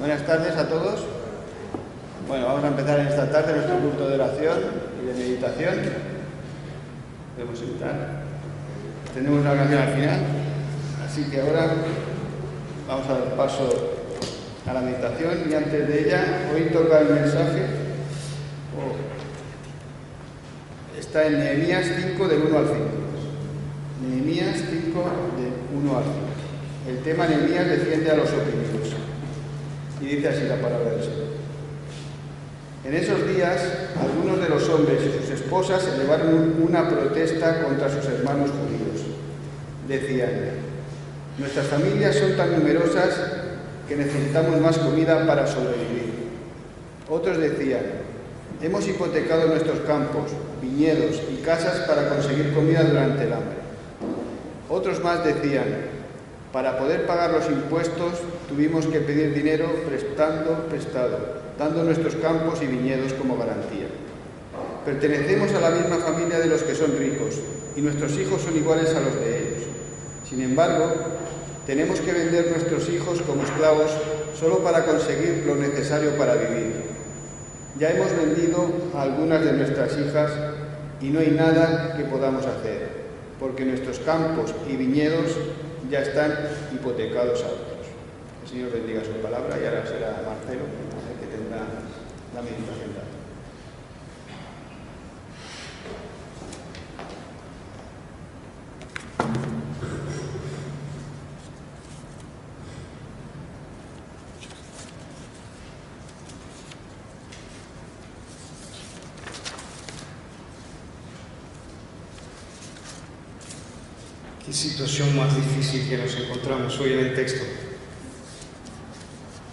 Buenas tardes a todos. Bueno, vamos a empezar en esta tarde nuestro culto de oración y de meditación. Podemos entrar. Tenemos una oración al final, así que ahora vamos a dar paso a la meditación y antes de ella, hoy toca el mensaje. Está en Nehemías 5 del 1 al 5. Nehemías 5 del 1 al 5. El tema Nehemías defiende a los oprimidos. Y dice así la palabra del Señor. En esos días, algunos de los hombres y sus esposas elevaron una protesta contra sus hermanos judíos. Decían: nuestras familias son tan numerosas que necesitamos más comida para sobrevivir. Otros decían: hemos hipotecado nuestros campos, viñedos y casas para conseguir comida durante el hambre. Otros más decían: para poder pagar los impuestos tuvimos que pedir dinero prestado, dando nuestros campos y viñedos como garantía. Pertenecemos a la misma familia de los que son ricos y nuestros hijos son iguales a los de ellos. Sin embargo, tenemos que vender nuestros hijos como esclavos solo para conseguir lo necesario para vivir. Ya hemos vendido a algunas de nuestras hijas y no hay nada que podamos hacer, porque nuestros campos y viñedos ya están hipotecados a otros. El Señor bendiga su palabra y ahora será Marcelo el que tendrá la meditación. Qué situación más difícil que nos encontramos hoy en el texto.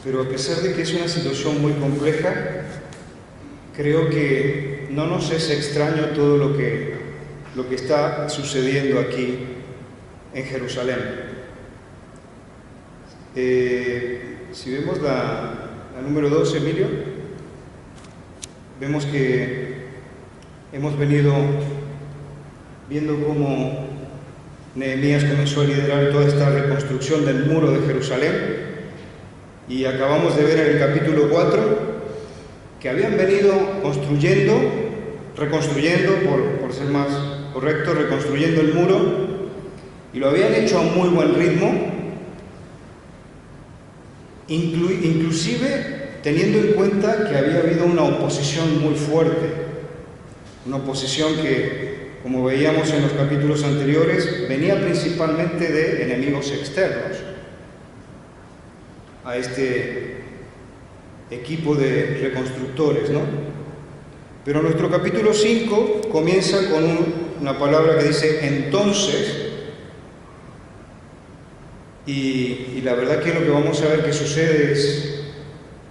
Pero a pesar de que es una situación muy compleja, creo que no nos es extraño todo lo que está sucediendo aquí en Jerusalén. Si vemos la número 2, Emilio, vemos que hemos venido viendo cómo Nehemías comenzó a liderar toda esta reconstrucción del muro de Jerusalén y acabamos de ver en el capítulo 4 que habían venido reconstruyendo, por ser más correcto, reconstruyendo el muro y lo habían hecho a un muy buen ritmo, inclusive teniendo en cuenta que había habido una oposición muy fuerte, una oposición que, como veíamos en los capítulos anteriores, venía principalmente de enemigos externos a este equipo de reconstructores, ¿no? Pero nuestro capítulo 5 comienza con una palabra que dice entonces, y la verdad que lo que vamos a ver que sucede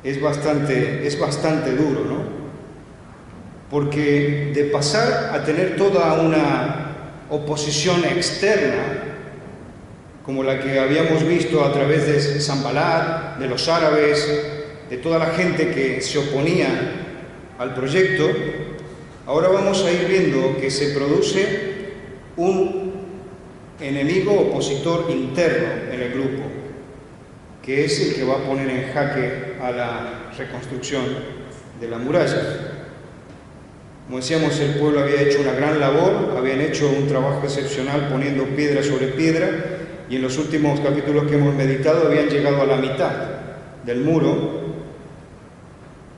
es bastante duro, ¿no? Porque de pasar a tener toda una oposición externa, como la que habíamos visto a través de Sanbalat, de los árabes, de toda la gente que se oponía al proyecto, ahora vamos a ir viendo que se produce un enemigo opositor interno en el grupo, que es el que va a poner en jaque a la reconstrucción de la muralla. Como decíamos, el pueblo había hecho una gran labor, habían hecho un trabajo excepcional poniendo piedra sobre piedra y en los últimos capítulos que hemos meditado habían llegado a la mitad del muro,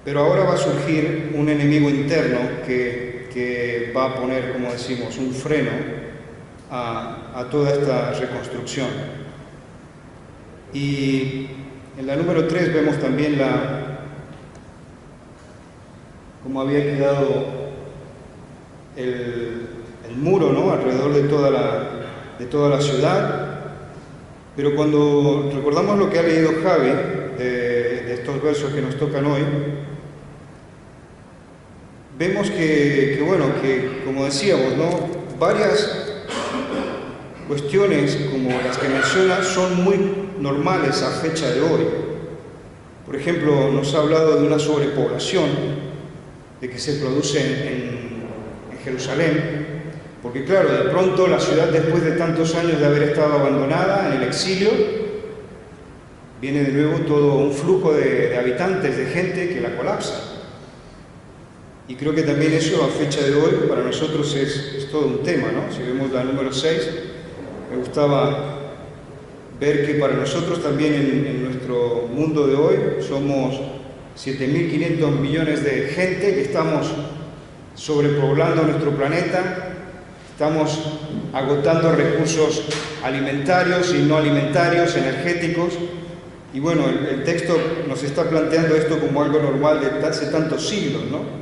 pero ahora va a surgir un enemigo interno que va a poner, como decimos, un freno a toda esta reconstrucción. Y en la número 3 vemos también cómo había quedado el muro, ¿no?, alrededor de toda la ciudad. Pero cuando recordamos lo que ha leído Javi de estos versos que nos tocan hoy, vemos que como decíamos, ¿no?, varias cuestiones como las que menciona son muy normales a fecha de hoy. Por ejemplo, nos ha hablado de una sobrepoblación de que se produce en Jerusalén, porque claro, de pronto la ciudad, después de tantos años de haber estado abandonada en el exilio, viene de nuevo todo un flujo de habitantes, de gente que la colapsa. Y creo que también eso, a fecha de hoy, para nosotros es todo un tema, ¿no? Si vemos la número 6, me gustaba ver que para nosotros también en nuestro mundo de hoy somos 7.500 millones de gente que estamos sobrepoblando nuestro planeta, estamos agotando recursos alimentarios y no alimentarios, energéticos, y bueno, el texto nos está planteando esto como algo normal de hace tantos siglos, ¿no?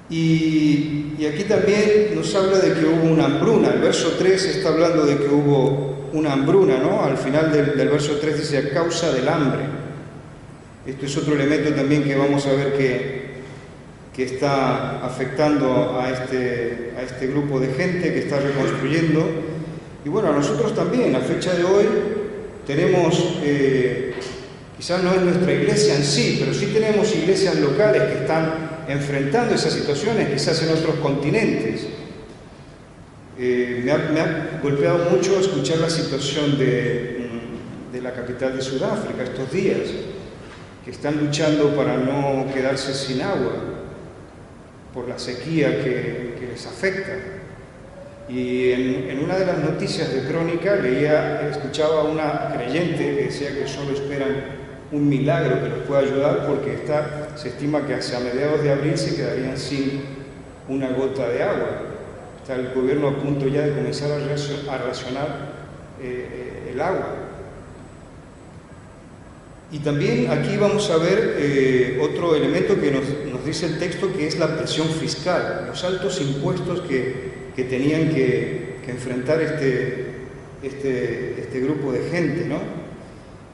Y aquí también nos habla de que hubo una hambruna. El verso 3 está hablando de que hubo una hambruna, ¿no? Al final del verso 3 dice a causa del hambre. Esto es otro elemento también que vamos a ver que está afectando a este grupo de gente que está reconstruyendo. Y bueno, a nosotros también, a fecha de hoy, tenemos, quizás no es nuestra iglesia en sí, pero sí tenemos iglesias locales que están enfrentando esas situaciones, quizás en otros continentes. Me ha golpeado mucho escuchar la situación de la capital de Sudáfrica estos días, que están luchando para no quedarse sin agua por la sequía que les afecta. Y en una de las noticias de Crónica escuchaba a una creyente que decía que solo esperan un milagro que los pueda ayudar porque se estima que hacia mediados de abril se quedarían sin una gota de agua. Está el gobierno a punto ya de comenzar a racionar el agua. Y también aquí vamos a ver otro elemento que nos dice el texto, que es la presión fiscal, los altos impuestos que tenían que enfrentar este grupo de gente, ¿no?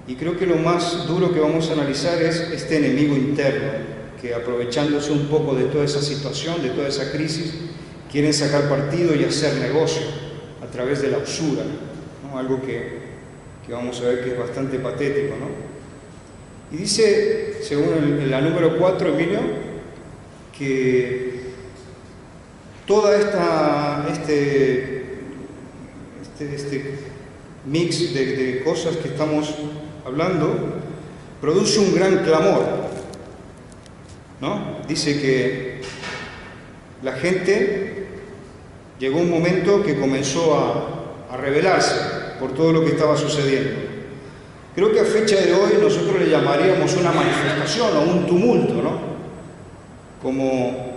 Y creo que lo más duro que vamos a analizar es este enemigo interno, que aprovechándose un poco de toda esa situación, de toda esa crisis, quieren sacar partido y hacer negocio a través de la usura, ¿no? Algo que vamos a ver que es bastante patético, ¿no? Y dice, según la número 4, Emilio, que toda este mix de cosas que estamos hablando produce un gran clamor, ¿no? Dice que la gente llegó un momento que comenzó a rebelarse por todo lo que estaba sucediendo. Creo que a fecha de hoy nosotros le llamaríamos una manifestación o un tumulto, ¿no? Como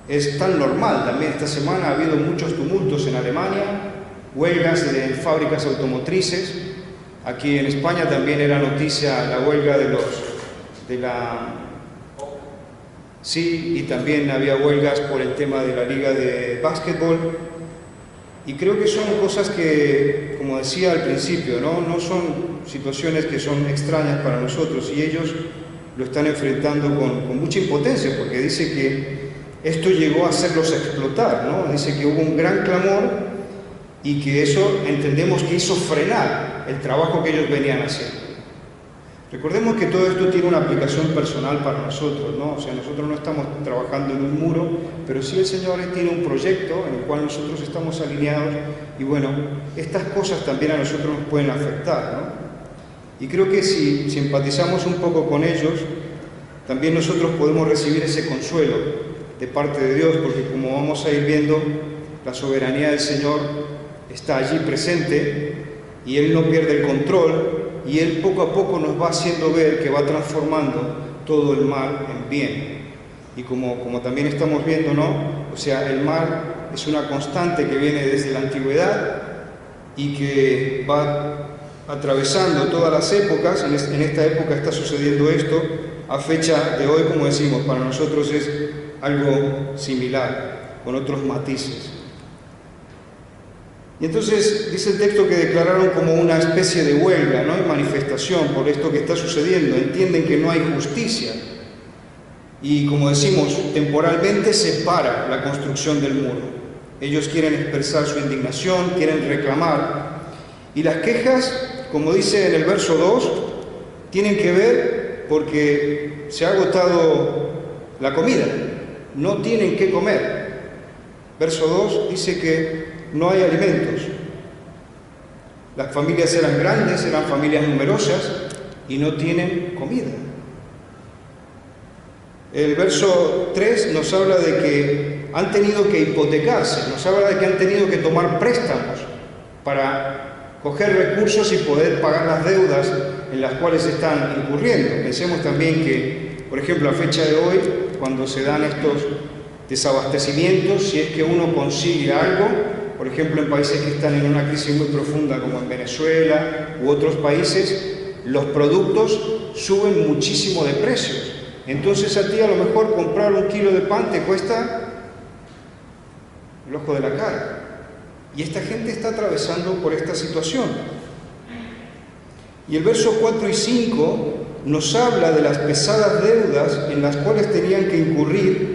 es tan normal también. Esta semana ha habido muchos tumultos en Alemania, huelgas de fábricas automotrices. Aquí en España también era noticia la huelga Sí, y también había huelgas por el tema de la liga de básquetbol. Y creo que son cosas que, como decía al principio, no son situaciones que son extrañas para nosotros, y ellos lo están enfrentando con mucha impotencia, porque dice que esto llegó a hacerlos explotar, ¿no? Dice que hubo un gran clamor y que eso entendemos que hizo frenar el trabajo que ellos venían haciendo. Recordemos que todo esto tiene una aplicación personal para nosotros, ¿no? O sea, nosotros no estamos trabajando en un muro, pero sí el Señor tiene un proyecto en el cual nosotros estamos alineados, y bueno, estas cosas también a nosotros nos pueden afectar, ¿no? Y creo que si empatizamos un poco con ellos, también nosotros podemos recibir ese consuelo de parte de Dios, porque como vamos a ir viendo, la soberanía del Señor está allí presente y Él no pierde el control, y Él poco a poco nos va haciendo ver que va transformando todo el mal en bien. Y como también estamos viendo, ¿no? O sea, el mal es una constante que viene desde la antigüedad y que va atravesando todas las épocas. En esta época está sucediendo esto. A fecha de hoy, como decimos, para nosotros es algo similar, con otros matices. Y entonces dice el texto que declararon como una especie de huelga, ¿no? Y manifestación por esto que está sucediendo. Entienden que no hay justicia. Y como decimos, temporalmente se para la construcción del muro. Ellos quieren expresar su indignación, quieren reclamar. Y las quejas, como dice en el verso 2, tienen que ver porque se ha agotado la comida. No tienen qué comer. Verso 2 dice que no hay alimentos. Las familias eran grandes, eran familias numerosas y no tienen comida. El verso 3 nos habla de que han tenido que hipotecarse, nos habla de que han tenido que tomar préstamos para coger recursos y poder pagar las deudas en las cuales están incurriendo. Pensemos también que, por ejemplo, a fecha de hoy, cuando se dan estos desabastecimientos, si es que uno consigue algo, por ejemplo, en países que están en una crisis muy profunda como en Venezuela u otros países, los productos suben muchísimo de precios. Entonces a ti a lo mejor comprar 1 kilo de pan te cuesta el ojo de la cara. Y esta gente está atravesando por esta situación. Y el verso 4 y 5 nos habla de las pesadas deudas en las cuales tenían que incurrir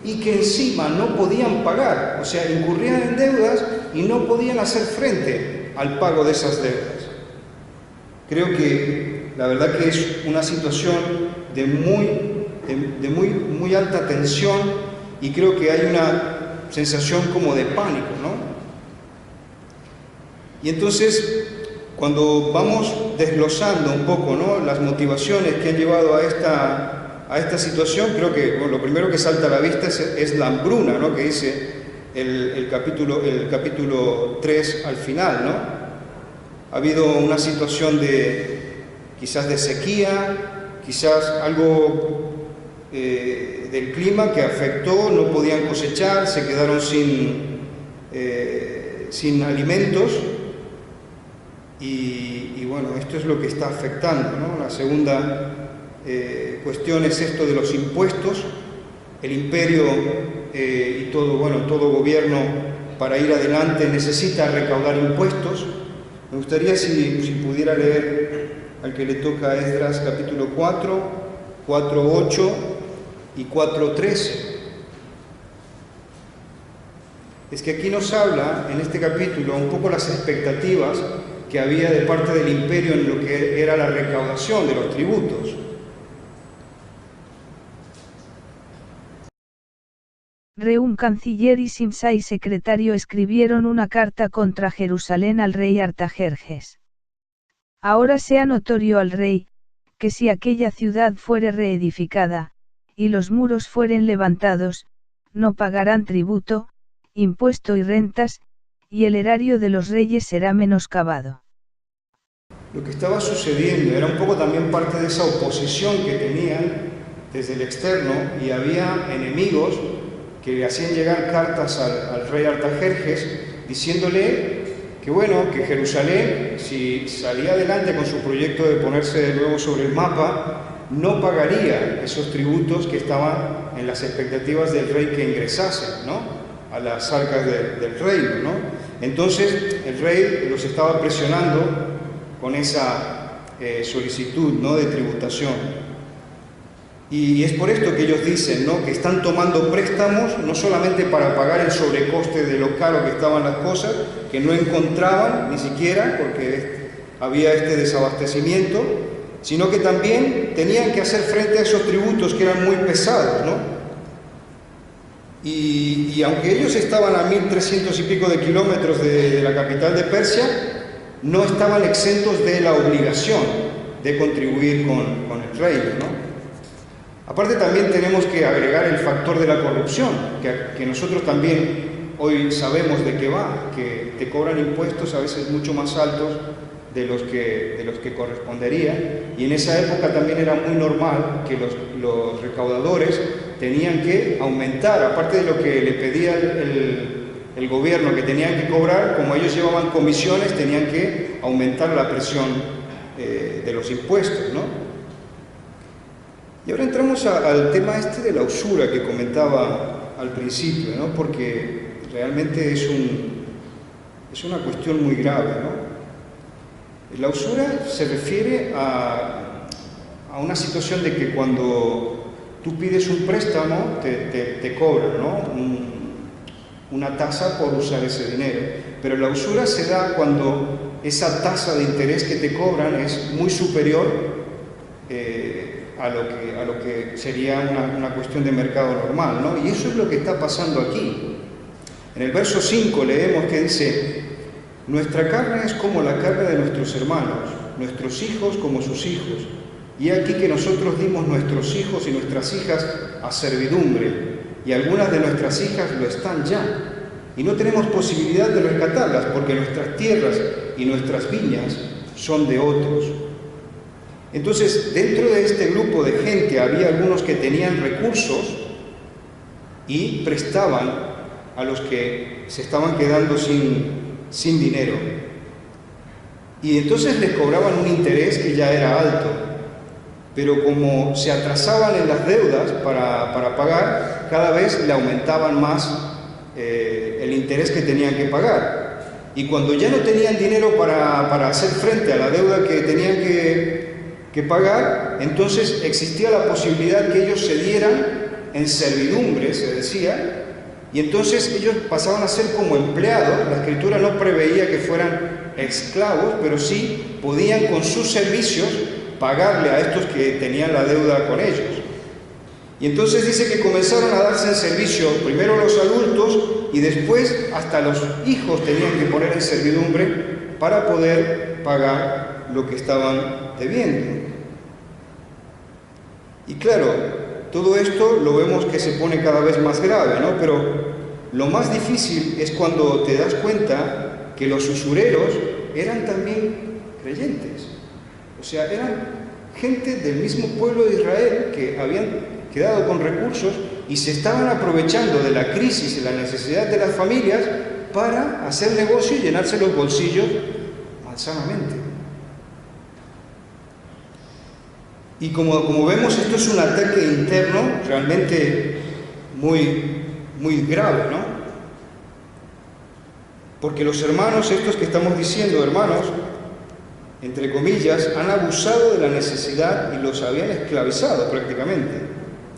y que encima no podían pagar. O sea, incurrían en deudas y no podían hacer frente al pago de esas deudas. Creo que la verdad que es una situación de muy alta tensión, y creo que hay una sensación como de pánico, ¿no? Y entonces, cuando vamos desglosando un poco, ¿no?, las motivaciones que han llevado a esta situación, creo que lo primero que salta a la vista es la hambruna, ¿no?, que dice el capítulo 3 al final, ¿no? Ha habido una situación quizás de sequía, quizás algo del clima que afectó, no podían cosechar, se quedaron sin alimentos, y bueno, esto es lo que está afectando, ¿no? La segunda cuestión es esto de los impuestos. El imperio y todo gobierno para ir adelante necesita recaudar impuestos. Me gustaría si pudiera leer al que le toca a Esdras capítulo 4, 4:8 y 4:13. Es que aquí nos habla, en este capítulo, un poco las expectativas que había de parte del imperio en lo que era la recaudación de los tributos. Rehum, canciller, y Simsai, secretario, escribieron una carta contra Jerusalén al rey Artajerjes. Ahora sea notorio al rey, que si aquella ciudad fuere reedificada, y los muros fueren levantados, no pagarán tributo, impuesto y rentas, y el erario de los reyes será menoscabado. Lo que estaba sucediendo era un poco también parte de esa oposición que tenían desde el externo, y había enemigos que le hacían llegar cartas al rey Artajerjes diciéndole que Jerusalén, si salía adelante con su proyecto de ponerse de nuevo sobre el mapa, no pagaría esos tributos que estaban en las expectativas del rey que ingresasen, ¿no?, a las arcas del reino, ¿no? Entonces el rey los estaba presionando con esa solicitud, ¿no?, de tributación. Y es por esto que ellos dicen, ¿no?, que están tomando préstamos no solamente para pagar el sobrecoste de lo caro que estaban las cosas, que no encontraban ni siquiera porque había este desabastecimiento, sino que también tenían que hacer frente a esos tributos que eran muy pesados, ¿no? Y aunque ellos estaban a 1.300 y pico de kilómetros de la capital de Persia, no estaban exentos de la obligación de contribuir con el reino, ¿no? Aparte, también tenemos que agregar el factor de la corrupción, que nosotros también hoy sabemos de qué va, que te cobran impuestos a veces mucho más altos de los que correspondería, y en esa época también era muy normal que los recaudadores tenían que aumentar, aparte de lo que le pedía el gobierno que tenían que cobrar, como ellos llevaban comisiones, tenían que aumentar la presión de los impuestos, ¿no? Y ahora entramos al tema este de la usura que comentaba al principio, ¿no?, porque realmente es una cuestión muy grave, ¿no? La usura se refiere a una situación de que cuando tú pides un préstamo te cobran, ¿no?, una tasa por usar ese dinero. Pero la usura se da cuando esa tasa de interés que te cobran es muy superior a lo que sería una cuestión de mercado normal, ¿no? Y eso es lo que está pasando aquí. En el verso 5 leemos que dice: nuestra carne es como la carne de nuestros hermanos, nuestros hijos como sus hijos. Y aquí que nosotros dimos nuestros hijos y nuestras hijas a servidumbre, y algunas de nuestras hijas lo están ya. Y no tenemos posibilidad de rescatarlas, porque nuestras tierras y nuestras viñas son de otros. Entonces, dentro de este grupo de gente había algunos que tenían recursos y prestaban a los que se estaban quedando sin dinero. Y entonces les cobraban un interés que ya era alto, pero como se atrasaban en las deudas para pagar, cada vez le aumentaban más el interés que tenían que pagar. Y cuando ya no tenían dinero para hacer frente a la deuda que tenían que pagar, entonces existía la posibilidad que ellos se dieran en servidumbre, se decía, y entonces ellos pasaban a ser como empleados. La Escritura no preveía que fueran esclavos, pero sí podían con sus servicios pagarle a estos que tenían la deuda con ellos. Y entonces dice que comenzaron a darse en servicio primero los adultos y después hasta los hijos tenían que poner en servidumbre para poder pagar lo que estaban debiendo. Y claro, todo esto lo vemos que se pone cada vez más grave, ¿no? Pero lo más difícil es cuando te das cuenta que los usureros eran también creyentes. O sea, eran gente del mismo pueblo de Israel que habían quedado con recursos y se estaban aprovechando de la crisis y la necesidad de las familias para hacer negocio y llenarse los bolsillos malsanamente. Y como vemos, esto es un ataque interno realmente muy grave, ¿no? Porque los hermanos, estos que estamos diciendo, hermanos, entre comillas, han abusado de la necesidad y los habían esclavizado prácticamente.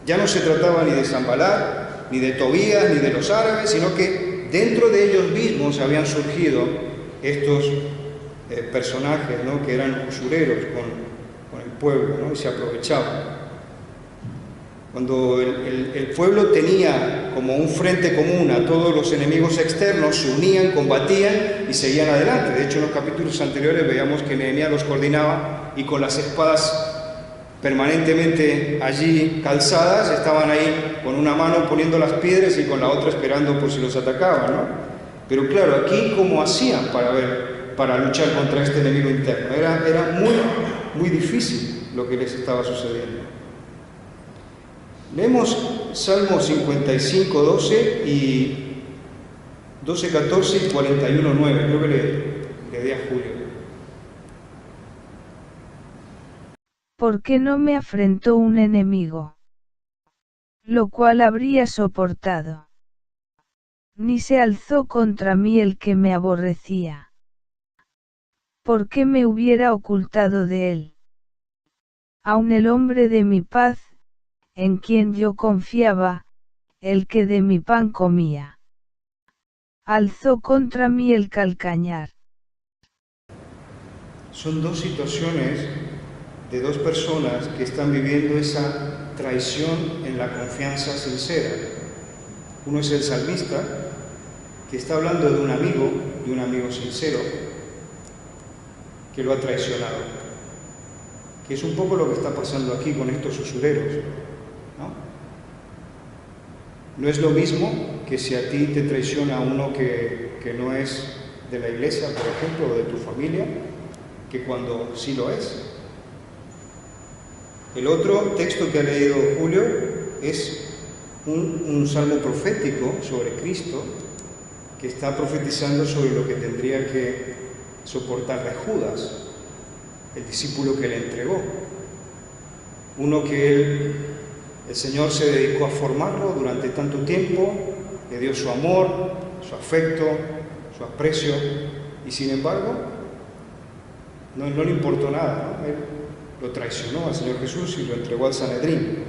Ya no se trataba ni de Sanballat, ni de Tobías, ni de los árabes, sino que dentro de ellos mismos habían surgido estos personajes, ¿no?, que eran usureros con el pueblo, ¿no?, y se aprovechaban. Cuando el pueblo tenía como un frente común a todos los enemigos externos, se unían, combatían y seguían adelante. De hecho, en los capítulos anteriores veíamos que Nehemías los coordinaba y con las espadas permanentemente allí calzadas, estaban ahí con una mano poniendo las piedras y con la otra esperando por si los atacaban, ¿no? Pero claro, aquí ¿cómo hacían para luchar contra este enemigo interno? Era muy difícil lo que les estaba sucediendo. Leemos Salmo 55, 12 y 12, 14 y 41, 9. Creo que le di a Julio. ¿Por qué no me afrentó un enemigo? Lo cual habría soportado. Ni se alzó contra mí el que me aborrecía. ¿Por qué me hubiera ocultado de él? Aun el hombre de mi paz, en quien yo confiaba, el que de mi pan comía. Alzó contra mí el calcañar. Son dos situaciones de dos personas que están viviendo esa traición en la confianza sincera. Uno es el salmista, que está hablando de un amigo sincero, que lo ha traicionado. Que es un poco lo que está pasando aquí con estos usureros, ¿no? No es lo mismo que si a ti te traiciona uno que no es de la iglesia, por ejemplo, o de tu familia, que cuando sí lo es. El otro texto que ha leído Julio es un salmo profético sobre Cristo, que está profetizando sobre lo que tendría que soportar de Judas, el discípulo que le entregó. Uno que el Señor se dedicó a formarlo durante tanto tiempo, le dio su amor, su afecto, su aprecio, y sin embargo, no le importó nada, ¿no? Él lo traicionó al Señor Jesús y lo entregó al Sanedrín.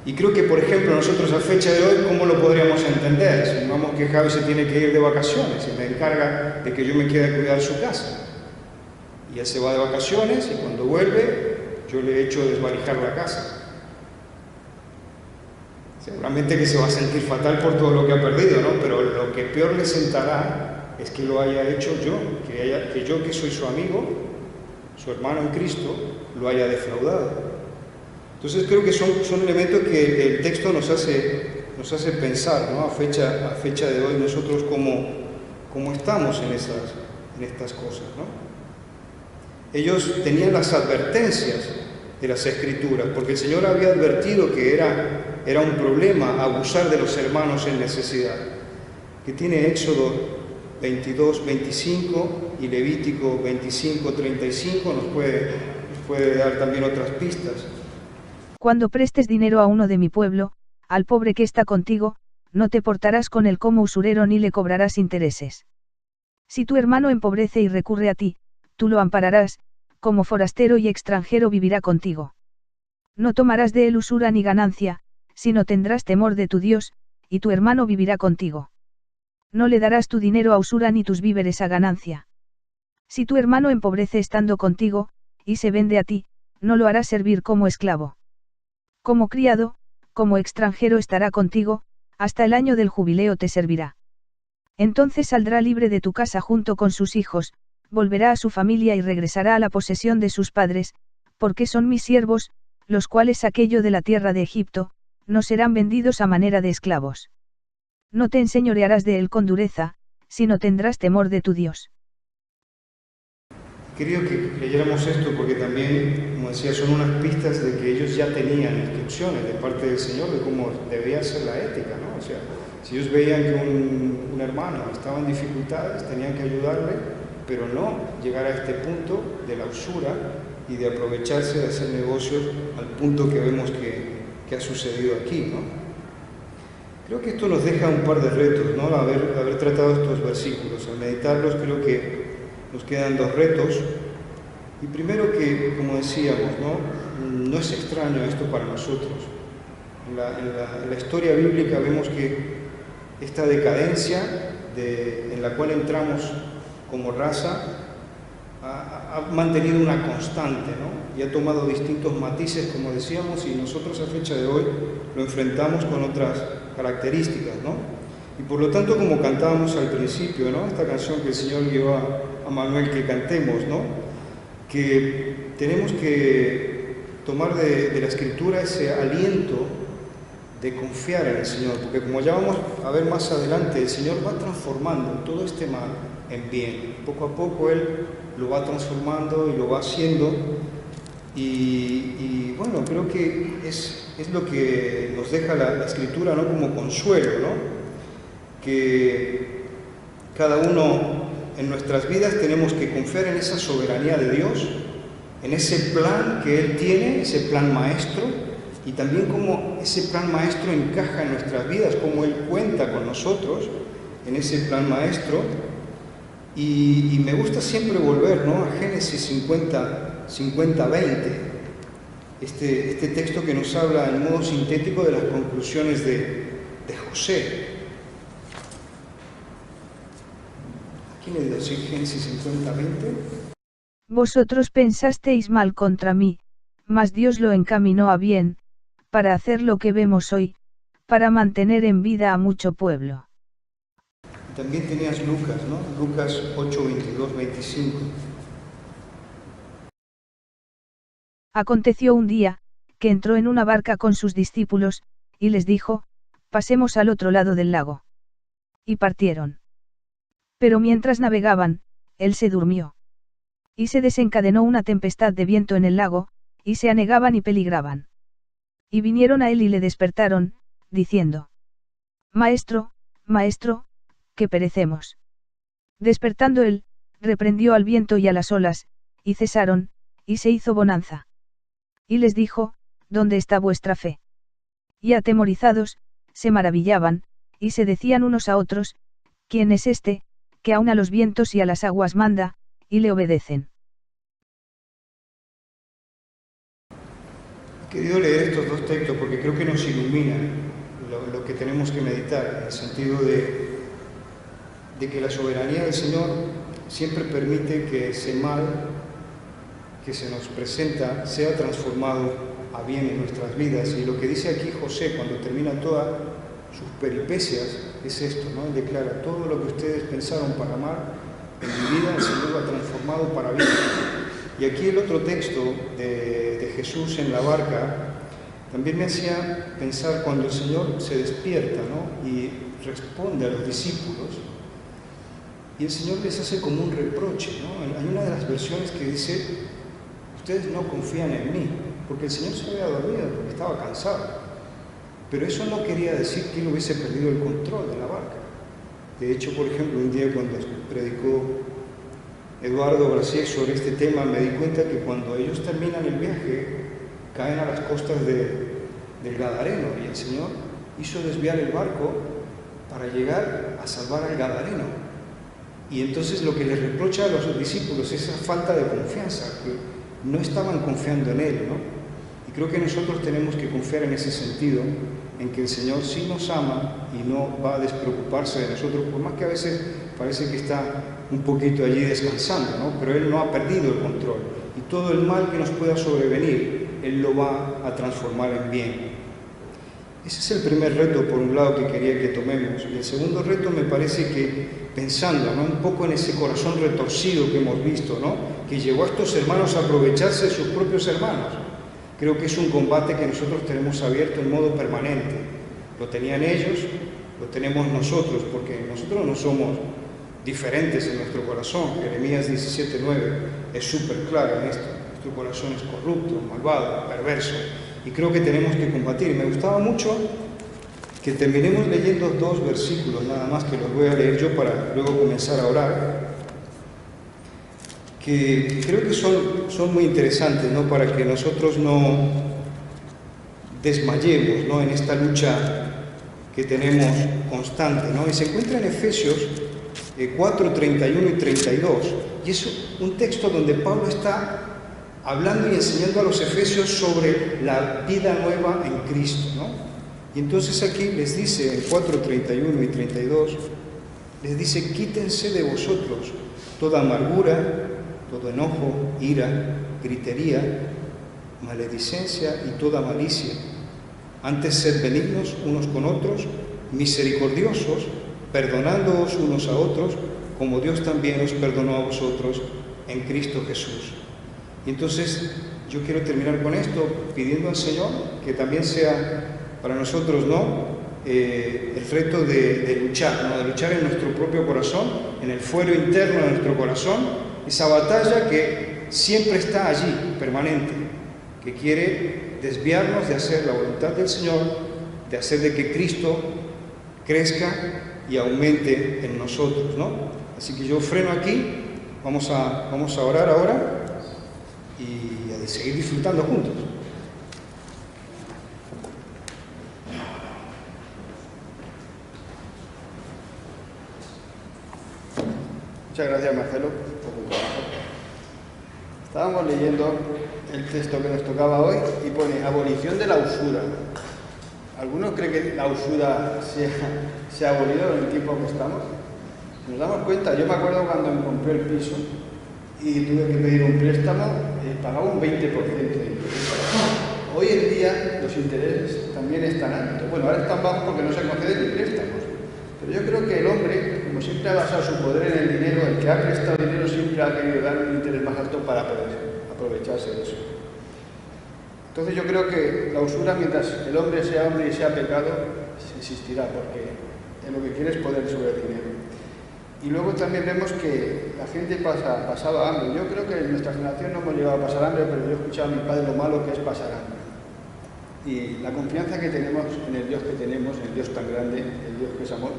Y creo que, por ejemplo, nosotros a fecha de hoy, ¿cómo lo podríamos entender? Supongamos que Javi se tiene que ir de vacaciones y me encarga de que yo me quede a cuidar su casa. Y él se va de vacaciones y cuando vuelve, yo le he hecho desvalijar la casa. Seguramente que se va a sentir fatal por todo lo que ha perdido, ¿no? Pero lo que peor le sentará es que lo haya hecho yo, que yo que soy su amigo, su hermano en Cristo, lo haya defraudado. Entonces creo que son elementos que el texto nos hace pensar, ¿no? A fecha de hoy nosotros cómo estamos en estas cosas, ¿no? Ellos tenían las advertencias de las Escrituras, porque el Señor había advertido que era un problema abusar de los hermanos en necesidad, que tiene Éxodo 22, 25 y Levítico 25, 35, nos puede dar también otras pistas. Cuando prestes dinero a uno de mi pueblo, al pobre que está contigo, no te portarás con él como usurero ni le cobrarás intereses. Si tu hermano empobrece y recurre a ti, tú lo ampararás, como forastero y extranjero vivirá contigo. No tomarás de él usura ni ganancia, sino tendrás temor de tu Dios, y tu hermano vivirá contigo. No le darás tu dinero a usura ni tus víveres a ganancia. Si tu hermano empobrece estando contigo, y se vende a ti, no lo harás servir como esclavo. Como criado, como extranjero estará contigo, hasta el año del jubileo te servirá. Entonces saldrá libre de tu casa junto con sus hijos, volverá a su familia y regresará a la posesión de sus padres, porque son mis siervos, los cuales saqué yo de la tierra de Egipto, no serán vendidos a manera de esclavos. No te enseñorearás de él con dureza, sino tendrás temor de tu Dios. Quería que leyéramos esto porque también, como decía, son unas pistas de que ellos ya tenían instrucciones de parte del Señor de cómo debía ser la ética, ¿no? O sea, si ellos veían que un hermano estaba en dificultades, tenían que ayudarle, pero no llegar a este punto de la usura y de aprovecharse de hacer negocios al punto que vemos que ha sucedido aquí, ¿no? Creo que esto nos deja un par de retos, ¿no? Haber tratado estos versículos. Al meditarlos creo que nos quedan dos retos. Y primero que, como decíamos, no es extraño esto para nosotros. En la historia bíblica vemos que esta decadencia en la cual entramos como raza ha mantenido una constante, ¿no? Y ha tomado distintos matices, como decíamos, y nosotros a fecha de hoy lo enfrentamos con otras características, ¿no? Y por lo tanto, como cantábamos al principio, ¿no? Esta canción que el Señor dio a Manuel que cantemos, ¿no? Que tenemos que tomar de la Escritura ese aliento de confiar en el Señor, porque como ya vamos a ver más adelante, el Señor va transformando todo este mal en bien. Poco a poco Él lo va transformando y lo va haciendo, y bueno, creo que es lo que nos deja la Escritura, ¿no? Como consuelo, ¿no? Que cada uno en nuestras vidas tenemos que confiar en esa soberanía de Dios, en ese plan que Él tiene, ese plan maestro, y también cómo ese plan maestro encaja en nuestras vidas, cómo Él cuenta con nosotros en ese plan maestro. Y me gusta siempre volver, ¿no? A Génesis 50-20, este texto que nos habla en modo sintético de las conclusiones de José. ¿Quién le dio así Génesis 50-20? Vosotros pensasteis mal contra mí, mas Dios lo encaminó a bien, para hacer lo que vemos hoy, para mantener en vida a mucho pueblo. También tenías Lucas, ¿no? Lucas 8, 22, 25. Aconteció un día, que entró en una barca con sus discípulos, y les dijo, pasemos al otro lado del lago. Y partieron. Pero mientras navegaban, él se durmió. Y se desencadenó una tempestad de viento en el lago, y se anegaban y peligraban. Y vinieron a él y le despertaron, diciendo: Maestro, maestro, que perecemos. Despertando él, reprendió al viento y a las olas, y cesaron, y se hizo bonanza. Y les dijo: ¿Dónde está vuestra fe? Y atemorizados, se maravillaban, y se decían unos a otros: ¿Quién es este, que aun a los vientos y a las aguas manda, y le obedecen? He querido leer estos dos textos porque creo que nos iluminan lo que tenemos que meditar, en el sentido de que la soberanía del Señor siempre permite que ese mal que se nos presenta sea transformado a bien en nuestras vidas. Y lo que dice aquí José cuando termina todas sus peripecias es esto, ¿no? Él declara, todo lo que ustedes pensaron para mal, en mi vida el Señor lo ha transformado para bien. Y aquí el otro texto de Jesús en la barca también me hacía pensar cuando el Señor se despierta, ¿no? Y responde a los discípulos, y el Señor les hace como un reproche, ¿no? Hay una de las versiones que dice, ustedes no confían en mí, porque el Señor se había dormido, porque estaba cansado. Pero eso no quería decir que él hubiese perdido el control de la barca. De hecho, por ejemplo, un día cuando predicó Eduardo Brasil sobre este tema, me di cuenta que cuando ellos terminan el viaje, caen a las costas del Gadareno, y el Señor hizo desviar el barco para llegar a salvar al Gadareno. Y entonces lo que les reprocha a los discípulos es esa falta de confianza, que no estaban confiando en Él, ¿no? Y creo que nosotros tenemos que confiar en ese sentido, en que el Señor sí nos ama y no va a despreocuparse de nosotros, por más que a veces parece que está un poquito allí descansando, ¿no? Pero Él no ha perdido el control. Y todo el mal que nos pueda sobrevenir, Él lo va a transformar en bien. Ese es el primer reto, por un lado, que quería que tomemos. Y el segundo reto me parece que, pensando, ¿no?, un poco en ese corazón retorcido que hemos visto, ¿no?, que llevó a estos hermanos a aprovecharse de sus propios hermanos. Creo que es un combate que nosotros tenemos abierto en modo permanente. Lo tenían ellos, lo tenemos nosotros, porque nosotros no somos diferentes en nuestro corazón. Jeremías 17:9 es súper claro en esto. Nuestro corazón es corrupto, malvado, perverso. Y creo que tenemos que combatir. Me gustaba mucho que terminemos leyendo 2 versículos, nada más, que los voy a leer yo para luego comenzar a orar, que creo que son muy interesantes, ¿no?, para que nosotros no desmayemos, ¿no?, en esta lucha que tenemos constante, ¿no? Y se encuentra en Efesios 4, 31 y 32, y es un texto donde Pablo está hablando y enseñando a los efesios sobre la vida nueva en Cristo, ¿no? Y entonces aquí les dice, en 4, 31 y 32, les dice, quítense de vosotros toda amargura, todo enojo, ira, gritería, maledicencia y toda malicia. Antes sed benignos unos con otros, misericordiosos, perdonándoos unos a otros, como Dios también os perdonó a vosotros en Cristo Jesús. Y entonces yo quiero terminar con esto pidiendo al Señor que también sea para nosotros, ¿no?, el reto de luchar, ¿no?, de luchar en nuestro propio corazón, en el fuero interno de nuestro corazón, esa batalla que siempre está allí, permanente, que quiere desviarnos de hacer la voluntad del Señor, de hacer de que Cristo crezca y aumente en nosotros, ¿no? Así que yo freno aquí, vamos a orar ahora y a seguir disfrutando juntos. Muchas gracias, Marcelo, por tu trabajo. Estábamos leyendo el texto que nos tocaba hoy y pone abolición de la usura. ¿Alguno cree que la usura se ha abolido en el tiempo que estamos? Nos damos cuenta, yo me acuerdo cuando me compré el piso y tuve que pedir un préstamo, pagaba un 20% de interés. Hoy en día los intereses también están altos. Bueno, ahora están bajos porque no se conceden ni préstamos. Pero yo creo que el hombre, como siempre ha basado su poder en el dinero, el que ha prestado dinero siempre ha querido dar un interés más alto para poder aprovecharse de eso. Entonces yo creo que la usura, mientras el hombre sea hombre y sea pecado, existirá, porque lo que quiere es poder sobre el dinero. Y luego también vemos que la gente pasaba hambre. Yo creo que en nuestra generación no hemos llegado a pasar hambre, pero yo he escuchado a mi padre lo malo que es pasar hambre. Y la confianza que tenemos en el Dios que tenemos, en el Dios tan grande, el Dios que es amor,